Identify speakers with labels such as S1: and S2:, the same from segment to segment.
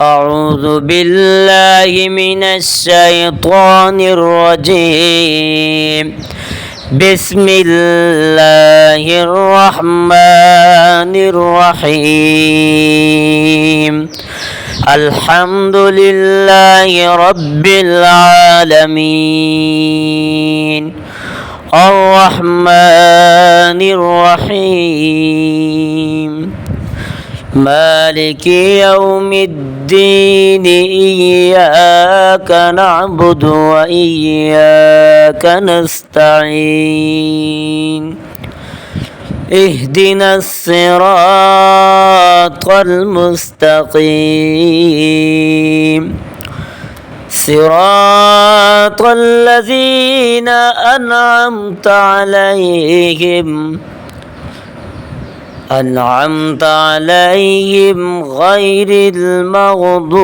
S1: أعوذ بالله من الشيطان الرجيم. بسم الله الرحمن الرحيم. الحمد لله رب العالمين الرحمن الرحيم مالك يوم الدين. إياك نعبد وإياك نستعين. اهدنا الصراط المستقيم صراط الذين أنعمت عليهم غير المغضوب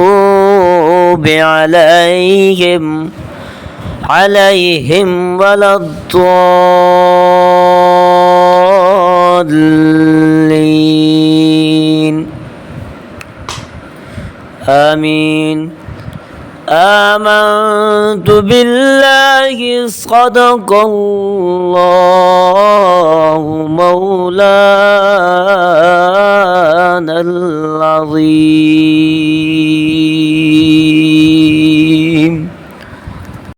S1: عليهم ولا الضالين. آمين. آمنت بالله صدق الله مولانا العظيم.